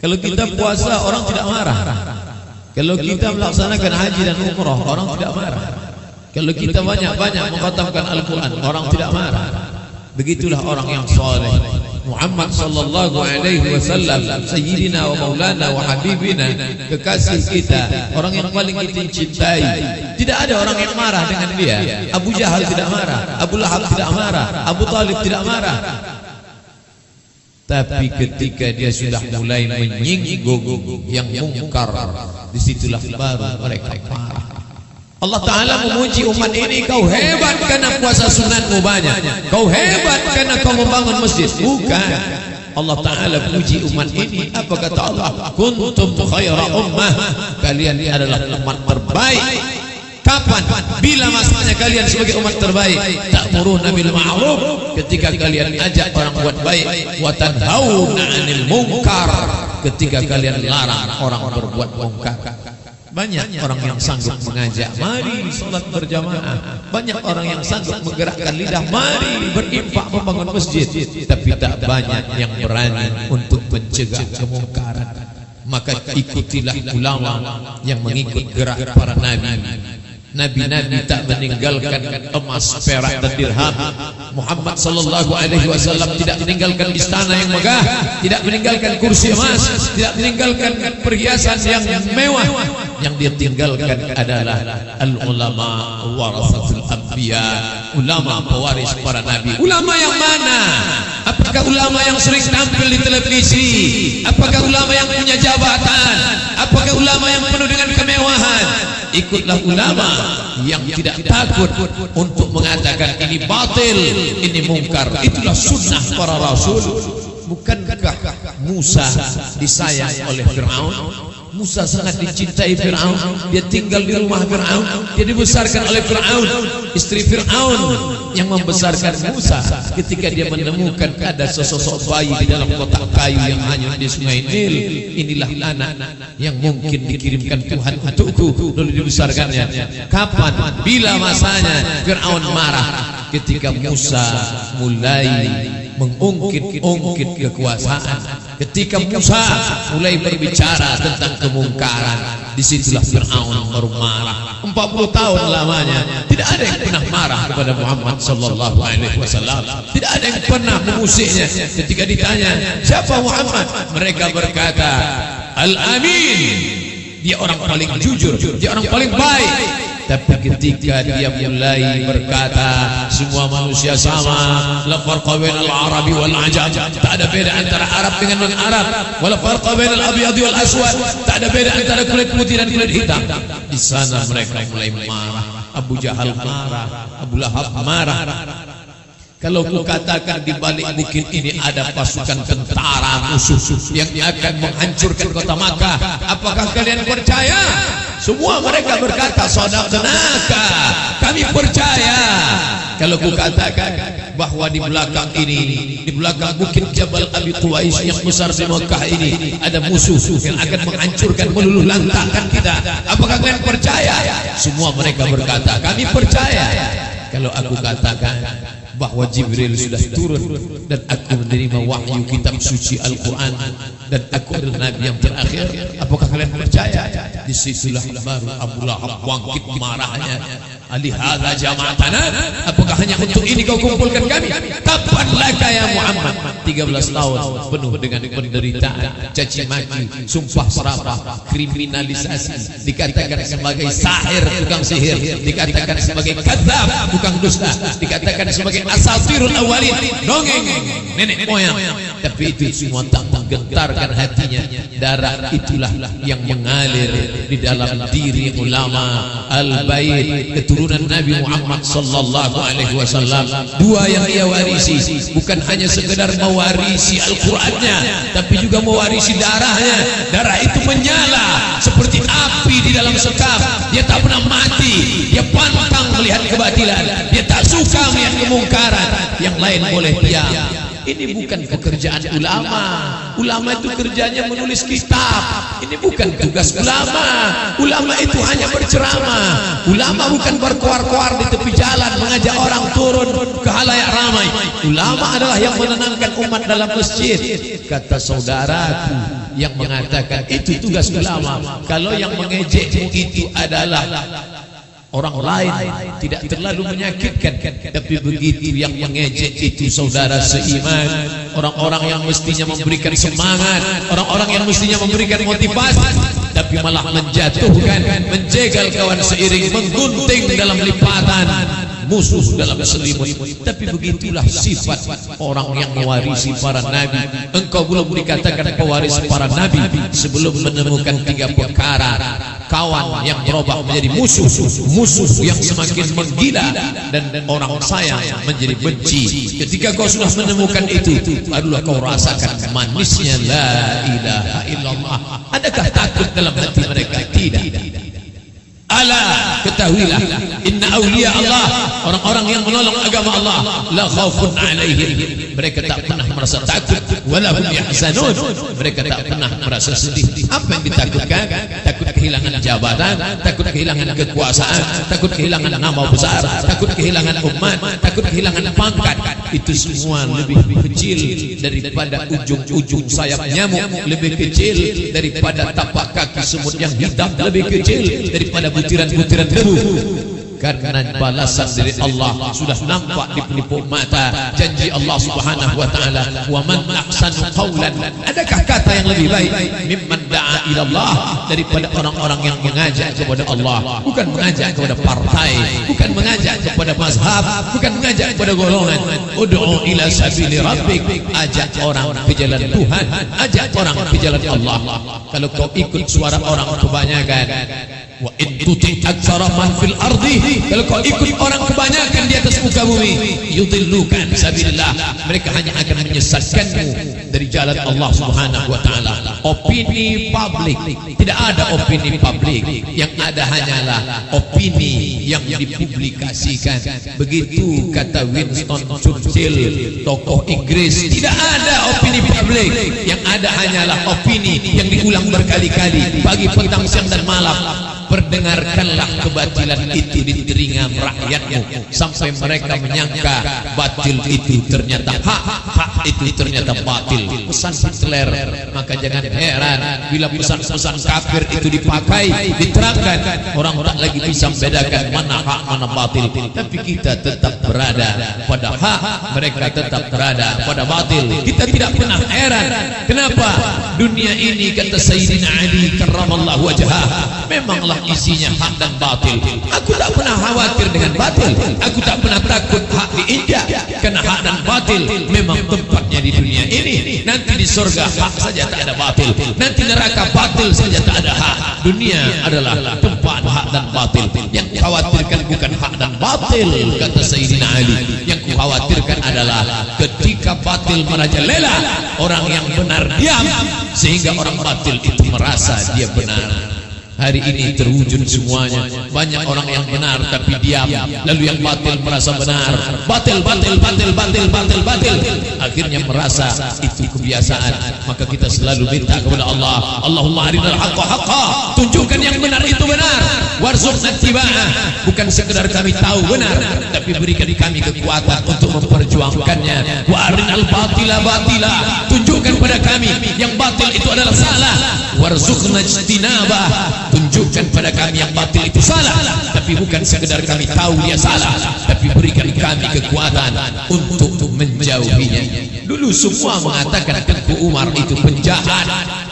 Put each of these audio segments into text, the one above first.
Kalau kita puasa orang tidak marah. Kalau kita melaksanakan haji dan umrah orang tidak marah. Kalau kita banyak-banyak mengkhatamkan Al-Quran orang tidak marah. Begitulah orang yang saleh. Muhammad sallallahu alaihi wasallam sayyidina wa maulana wa habibina, kekasih kita, orang yang paling kita cintai. Tidak ada orang yang marah dengan dia. Abu Jahal tidak marah, Abu Lahab tidak marah, Abu Talib tidak marah. Tapi ketika dia sudah mulai menyinggung yang mungkar, disitulah baru mereka marah. Allah Ta'ala memuji umat ini, kau hebat karena puasa sunatmu banyak, kau hebat karena kau membangun masjid. Bukan. Allah Ta'ala puji umat ini, apa kata Allah? Kuntum khaira ummah, kalian adalah umat terbaik. Kapan? Bila masanya kalian sebagai umat terbaik. Ta'muruna bil ma'ruf, ketika kalian ajak orang buat baik. Wa tanhauna 'anil munkar, ketika kalian larang orang berbuat mungkar. Banyak orang yang sanggup mengajak, mari sholat berjamaah. Banyak orang yang sanggup menggerakkan lidah, mari berinfak membangun masjid. Tapi tak banyak yang berani untuk mencegah kemungkaran. Maka ikutilah ulama yang mengikut gerak para nabi. Nabi-nabi tak meninggalkan emas, perak dan dirham. Muhammad sallallahu alaihi wasallam tidak meninggalkan istana yang megah, tidak meninggalkan kursi emas, tidak meninggalkan perhiasan yang mewah. Yang dia tinggalkan adalah al-ulama warasatul anbiya, ulama pewaris para nabi. Ulama yang mana? Apakah ulama yang sering tampil di televisi? Apakah ulama yang punya jabatan? Apakah ulama yang penuh dengan kemewahan? Ikutlah ulama yang tidak takut untuk mengatakan ini batil, ini mungkar. Itulah sunnah para rasul. Bukankah Musa disayang oleh Fir'aun? Musa sangat dicintai Fir'aun. Dia tinggal di rumah Fir'aun, dia dibesarkan oleh Fir'aun. Istri Fir'aun yang membesarkan Musa. Ketika dia menemukan ada sesosok bayi di dalam kotak kayu yang hanyut di sungai Nil, inilah anak yang mungkin dikirimkan Tuhan untukku, lalu dibesarkannya. Kapan? Bila masanya. Fir'aun marah ketika Musa mulai mengungkit-ungkit kekuasaan. Ketika Musa mulai berbicara tentang kemungkaran, disitulah Fir'aun baru marah. 40 tahun lamanya tidak ada yang pernah marah kepada Muhammad sallallahu alaihi wasallam. Tidak ada yang pernah memusiknya. Ketika ditanya siapa Muhammad, mereka berkata Al-Amin, dia orang paling jujur, dia orang paling baik. Tapi ketika dia mulai berkata semua manusia sama, la farqa bainal arabi wal ajam, tak ada beda antara Arab dengan non-Arab, wala farqa bainal abyad wal aswad, tak ada beda antara kulit putih dan kulit hitam. Di sana mereka mulai marah. Abu Jahal marah, Abu Lahab marah. Kalau ku katakan di balik bukit ini ada pasukan tentara musuh yang akan menghancurkan kota Makkah, apakah kalian percaya? Semua mereka berkata sadaqnaka, kami percaya. Kalau ku katakan bahwa di belakang ini, di belakang bukit Jabal Abi Quwais yang besar di Makkah ini ada musuh yang akan menghancurkan, meluluh lantakkan kita, apakah kalian percaya? Semua mereka berkata kami percaya. Kalau aku katakan bahwa Jibril sudah turun dan aku menerima wahyu kitab suci Al-Quran dan aku adalah Nabi yang terakhir, apakah kalian percaya? Disitulah baru Abu Lahab bangkit marahnya. Alihada jama'atana, apakah hanya untuk ini kau kumpulkan kami? Kapan laka ya Muhammad? 13 tahun penuh dengan penderitaan, caci maki, sumpah serapah, kriminalisasi, dikatakan sebagai sahir, tukang sihir, dikatakan sebagai kadzab, tukang dusta, dikatakan sebagai asatirul awalin, dongeng nenek moyang. Tapi itu semua tak menggentarkan hatinya. Darah itulah yang mengalir di dalam diri ulama al-bait, keturunan Nabi Muhammad sallallahu alaihi wasallam. Dua yang ia warisi, bukan hanya sekedar mewarisi Al-Qur'annya, tapi juga mewarisi darahnya. Darah itu menyala seperti api di dalam sekam. Dia tak pernah mati. Dia pantang melihat kebatilan. Dia tak suka melihat kemungkaran. Yang lain boleh diam, Ini bukan pekerjaan ulama. Ulama itu kerjanya menulis kitab. Ini bukan tugas ulama. Ulama itu hanya berceramah. Ulama bukan berkoar-koar di tepi jalan mengajak orang turun ke halayak ramai. Ulama adalah yang menenangkan umat dalam masjid. Kata saudaraku yang mengatakan itu tugas ulama. Kalau yang mengejekmu itu adalah orang lain, tidak terlalu menyakitkan. Tapi begitu yang mengejek itu saudara seiman, orang-orang yang mestinya memberikan semangat, orang-orang yang mestinya memberikan motivasi, tapi malah menjatuhkan, menjegal kawan seiring, menggunting dalam lipatan, musuh dalam selimut. Tapi begitulah sifat orang yang mewarisi para nabi. Engkau belum dikatakan pewaris para nabi sebelum menemukan 3 perkara. Kawan yang berubah menjadi musuh, musuh yang semakin menggila, dan orang sayang menjadi benci. Ketika kau sudah menemukan itu, barulah kau rasakan manisnya la ilaha illallah. Adakah takut dalam hati mereka? Tidak. Ala, ketahuilah, inna awliya Allah, orang-orang yang menolong agama Allah, la khaufun alaihim, mereka tak pernah merasa takut, wala hum yahzanun, mereka tak pernah merasa sedih. Apa yang ditakutkan? Takut kehilangan jabatan, takut kehilangan kekuasaan, takut kehilangan nama besar, takut kehilangan umat, takut kehilangan pangkat. Itu semua lebih kecil daripada ujung-ujung sayap nyamuk, lebih kecil daripada tapak kaki semut yang hitam, lebih kecil daripada butiran-butiran debu. Karena balasan dari Allah sudah nampak di pelipuk mata. Janji Allah Subhanahu wa taala, "Wa man ahsanu qawlan." Adakah kata yang lebih baik mimman da'a ila Allah, daripada orang-orang yang mengajak kepada Allah, bukan mengajak kepada partai, bukan mengajak kepada mazhab, bukan mengajak kepada golongan. Ud'u ila sabili rabbik, ajak orang ke jalan Tuhan, ajak orang ke jalan Allah. Kalau kau ikut suara orang kebanyakan, wa in tuti aktsara man fil ardi, kalau kau ikut orang kebanyakan di atas muka bumi, yudillukan sabilillah, mereka hanya akan menyesatkanmu dari jalan Allah Subhanahu wa taala. Opini publik, tidak ada opini publik, yang ada hanyalah opini yang dipublikasikan. Begitu kata Winston Churchill, tokoh Inggris. Tidak ada opini publik, yang ada hanyalah opini yang diulang berkali-kali, pagi, petang, siang dan malam. Perdengarkanlah kebatilan itu di telinga rakyatmu sampai mereka menyangka batil itu ternyata hak, hak itu ternyata batil. Pesan Hitler, maka jangan heran bila pesan-pesan kafir itu dipakai, diterangkan, orang tak lagi bisa membedakan mana hak mana batil. Tapi kita tetap berada pada hak, mereka tetap berada pada batil. Kita tidak pernah heran kenapa dunia ini, kata Sayyidina Ali karramallahu wajhah, memanglah isinya hak dan batil. Aku tak pernah khawatir dengan batil, aku tak pernah takut hak diinjak, karena hak dan batil memang tempatnya di dunia ini. Nanti di surga hak saja tak ada batil, nanti neraka batil saja tak ada hak. Dunia adalah tempat hak dan batil. Yang khawatirkan bukan hak dan batil, kata Sayyidina Ali. Yang kukhawatirkan adalah ketika batil merajalela, orang yang benar diam, sehingga orang batil itu merasa dia benar. Hari ini terwujud semuanya. Banyak orang yang benar tapi diam, lalu yang batil merasa benar. Batil, batil, batil, batil, batil, batil, akhirnya merasa itu kebiasaan. Maka kita selalu minta kepada Allah, Allahumma arinal haqqa haqqa, tunjukkan yang benar itu benar, warzuqna ittiba'ah. Bukan sekedar kami tahu benar, tapi berikan kami kekuatan untuk memperjuangkannya. Wa arinal batila batila, tunjukkan pada kami yang batil itu adalah salah. Warzuqna ijtinabah, tunjukkan pada kami yang batil itu salah, tapi bukan sekedar kami tahu dia salah, tapi berikan kami kekuatan untuk menjauhinya. Dulu semua mengatakan Tengku Umar itu penjahat,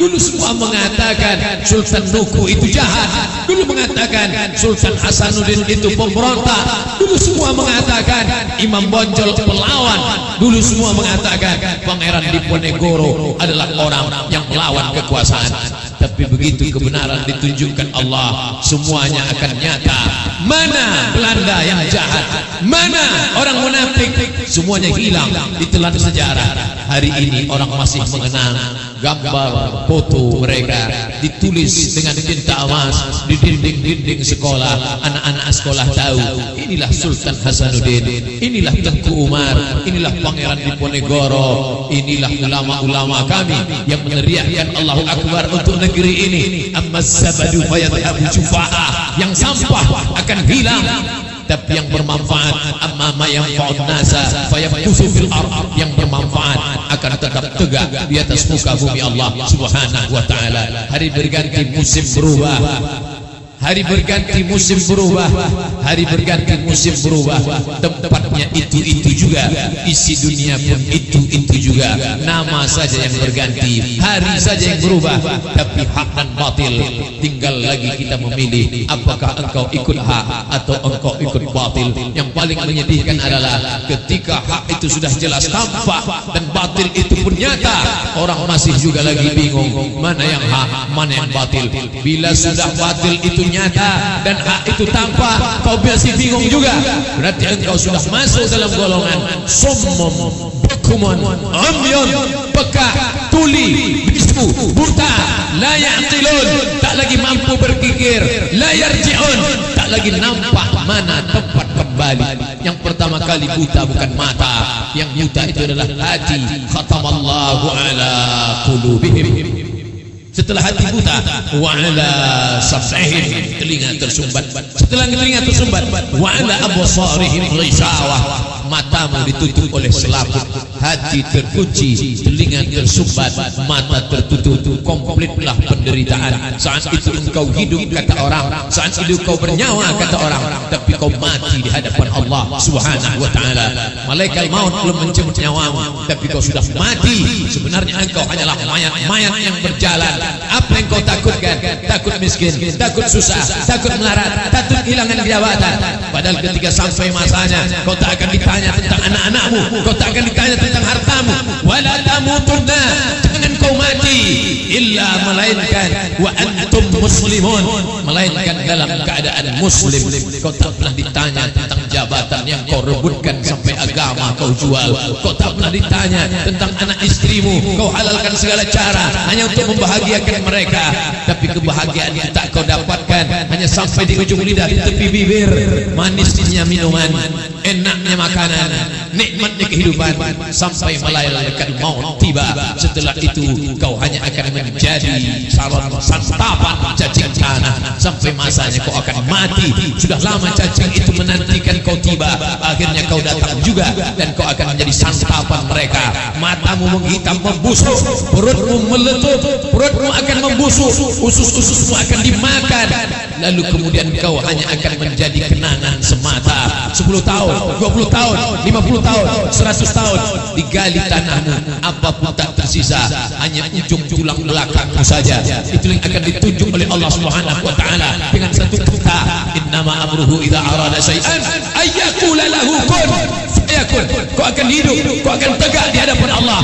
dulu semua mengatakan Sultan Nuku itu jahat, dulu mengatakan Sultan Hasanuddin itu pemberontak, dulu semua mengatakan Imam Bonjol pelawan, dulu semua mengatakan Pangeran Diponegoro adalah orang yang melawan kekuasaan. Tapi begitu kebenaran ditunjukkan Allah, semuanya akan nyata. Mana Belanda yang jahat, mana orang munafik, semuanya hilang ditelan sejarah. hari ini orang masih mengenang gambar foto mereka ditulis dengan tinta emas di dinding-dinding sekolah. Anak-anak sekolah tahu inilah Sultan Hasanuddin, inilah Tengku Umar, inilah Pangeran Diponegoro, inilah ulama-ulama kami yang meneriakkan Allahu Akbar untuk negeri ini. Amma zabadu fayadhabu jufaa, yang sampah akan hilang tapi yang bermanfaat. Amma ma yanfa'un nasa fayamkusu fil ardh, yang bermanfaat akan tetap tegak di atas muka bumi Allah Subhanahu wa taala. Hari berganti musim berubah, hari berganti musim berubah, hari berganti musim berubah. Tempatnya itu juga, isi dunia pun itu juga. Nama saja yang berganti, hari saja yang berubah, tapi hak dan batil tinggal lagi kita memilih. Apakah engkau ikut hak atau engkau ikut batil? Yang paling menyedihkan adalah ketika hak itu sudah jelas tampak dan batil itu pun nyata, orang masih juga lagi bingung mana yang hak, mana yang batil. Bila sudah batil itu nyata dan hak itu tampak, kau masih bingung juga, berarti engkau sudah masuk dalam golongan summum bukumun umyun, peka, tuli, bisu, buta, la ya'qilun, tak lagi mampu berpikir, la yarji'un, tak lagi nampak mana tempat kembali. Yang pertama kali buta bukan mata, yang buta itu adalah hati. Khatamallahu ala qulubihim. Setelah hati buta, wa ala sam'ihim, telinga tersumbat. Setelah telinga tersumbat, wa ala absarihim ghishawah, matamu ditutup oleh selaput. Hati terkunci, telinga tersumbat, mata tertutup, komplitlah penderitaan. Saat itu engkau hidup kata orang, saat itu kau bernyawa kata orang, tapi kau mati di hadapan Allah Subhanahu wa taala. Malaikat maut belum mencabut nyawamu, tapi kau sudah mati. Sebenarnya engkau hanyalah mayat-mayat yang berjalan. Apa yang kau takutkan? Takut miskin, takut susah, takut melarat, takut kehilangan jabatan. Padahal ketika sampai masanya, kau tak akan ditanya tentang anak-anakmu, kau tak akan ditanya tentang hartamu. Wala tamutunna, jangan kau mati illa melainkan wa antum muslimun, melainkan dalam keadaan muslim. Kau tak pernah ditanya tentang jabatan yang kau rebutkan sampai agama kau jual. Kau tak pernah ditanya tentang anak istrimu, kau halalkan segala cara hanya untuk membahagiakan mereka. Tapi kebahagiaan yang tak kau dapatkan hanya sampai di ujung lidah, di tepi bibir. Manisnya minuman, enaknya makanan, nikmatnya kehidupan, sampai malaikat maut tiba. Setelah itu kau hanya akan menjadi santapan cacing tanah sampai masanya kau akan mati. Sudah lama cacing itu menantikan kau tiba, akhirnya kau datang juga dan kau akan menjadi santapan mereka. Matamu menghitam membusuk, perutmu meletup, perutmu akan membusuk, usus-ususmu akan dimakan. Lalu kemudian kau hanya akan menjadi kenangan semata. 10 tahun, 20 tahun, 50 tahun, 100 tahun digali tanahmu, apapun tak tersisa, hanya ujung tulang belakangmu saja. Itu yang akan ditunjuk oleh Allah Subhanahu wa taala dengan satu kata, innama amruhu idza arada syai'an ayyaqula lahu kun fayakun. Kau akan hidup, kau akan tegak di hadapan Allah.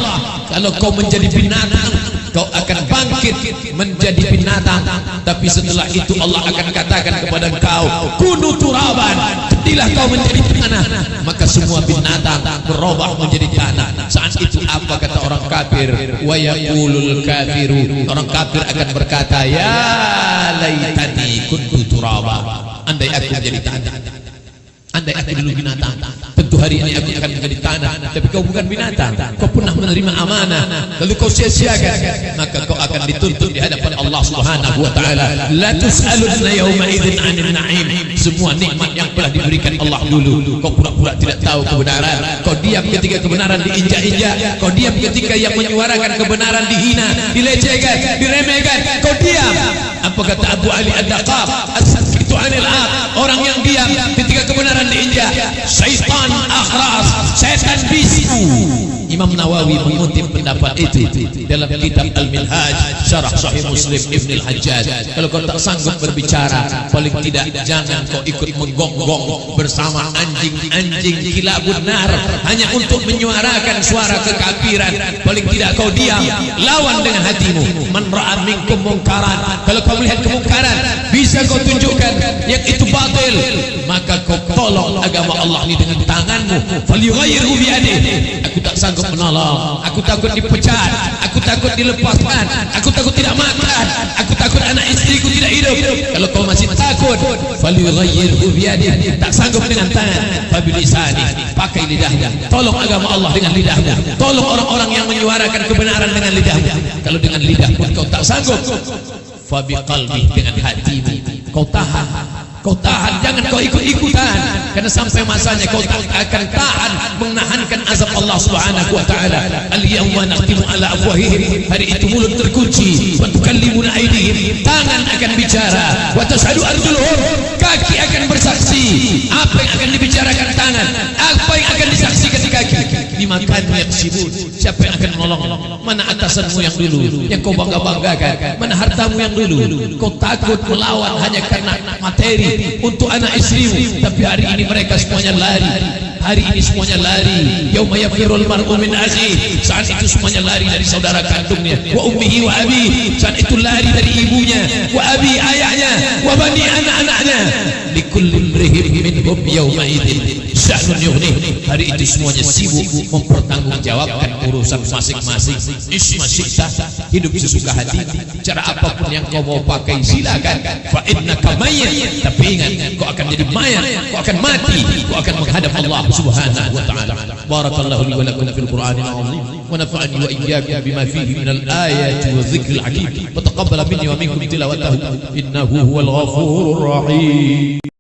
Kalau kau menjadi binatang, kau akan bangkit menjadi binatang. Tapi setelah itu Allah akan katakan kepada kau, kunu turaban, jadilah kau menjadi tanah. Maka semua binatang berubah menjadi tanah. Saat itu apa kata orang kafir? Wa yaqulul kafiru, orang kafir akan berkata, ya laitani kuntu turaba, andai aku menjadi tanah, andai aku dulu binatang, tentu hari ini aku akan menjadi tanah. Tapi kau bukan binatang, kau pernah menerima amanah lalu kau sia-siakan, maka kau akan dituntut di hadapan Allah Subhanahu wa taala. La tus'aluna yawma idzin 'anil na'im. Semua nikmat yang telah diberikan Allah dulu, kau pura-pura tidak tahu kebenaran. Kau diam ketika kebenaran diinjak-injak, kau diam ketika yang menyuarakan kebenaran dihina, dilecehkan, diremehkan, kau diam. Apa kata Abu Ali Ad-Daqaq, as-sakitu 'anil 'aq, orang yang diam ketika kebenaran diinjak, syaitan akhras, setan bisu. Imam Nawawi mengutip pendapat itu dalam kitab Al-Minhaj Syarah Sahih Muslim Ibn Al-Hajjaj. Kalau kau tak sanggup berbicara, paling tidak jangan kau ikut menggonggong bersama anjing-anjing kilabun nar hanya untuk menyuarakan suara kekafiran. Paling tidak kau diam, lawan dengan hatimu. Man ra'a minkum mungkaran, kalau kau melihat kemungkaran bisa kau tunjukkan yang itu batil, maka kau tolong agama Allah ini dengan tanganmu. Falyughayyirhu biyadihi. Aku tak sanggup menolong, aku takut dipecat, aku takut dilepaskan, aku takut tidak makan, aku takut anak istriku tidak hidup. Kalau kau masih takut, falyughayyirhu biyadihi, tak sanggup dengan tangan, fabilisani, pakai lidahnya. Tolong agama Allah dengan lidahmu. Tolong orang-orang yang menyuarakan kebenaran dengan lidahmu. Kalau dengan lidah pun kau tak sanggup, fabiqalbi, dengan hatimu. Kau tahan, jangan kau ikut-ikutan, karena sampai masanya kau akan tahan menahankan azab Allah Subhanahu wa taala. Al-yawma nakhtimu ala afwahihim, hari itu mulut terkunci, wa tukallimuna aydihim, tangan akan bicara, wa tashhadu arjuluhum, kaki akan bersaksi. Apa yang akan dibicarakan tangan, apa yang akan disaksikan kaki. Bima kanu yaksibun, siapa yang akan menolong? Mana atasanmu yang dulu yang kau bangga-banggakan? Mana hartamu yang dulu kau takut melawan hanya karena materi untuk anak istrimu? Tapi hari ini mereka semuanya lari. Hari ini semuanya lari. Yauma yafirul mar'u min akhihi, saat itu semuanya lari dari saudara kandungnya. Wa ummihi wa abi, saat itu lari dari ibunya. Wa abi, ayahnya. Wa bani, anak-anaknya. Likulli imri'in minhum yauma idzin sya'nun yughnihi. Hari itu semuanya sibuk mempertanggungjawabkan urusan masing-masing. Isma syi'ta, hidup sesuka hati. Cara apapun yang kau mau pakai silakan. Fa innaka mayyit, tapi ingat kau akan jadi mayat, kau akan mati, kau akan menghadap Allah Subhanahu wa ta'ala. Barakallahu li wa lakum fil Qur'anil azim, wa nafa'ani wa iyyakum bima fihi minal ayati wa dhikril hakim. Wa taqabbal minni wa minkum tilawatahu innahu huwal ghafurur rahim.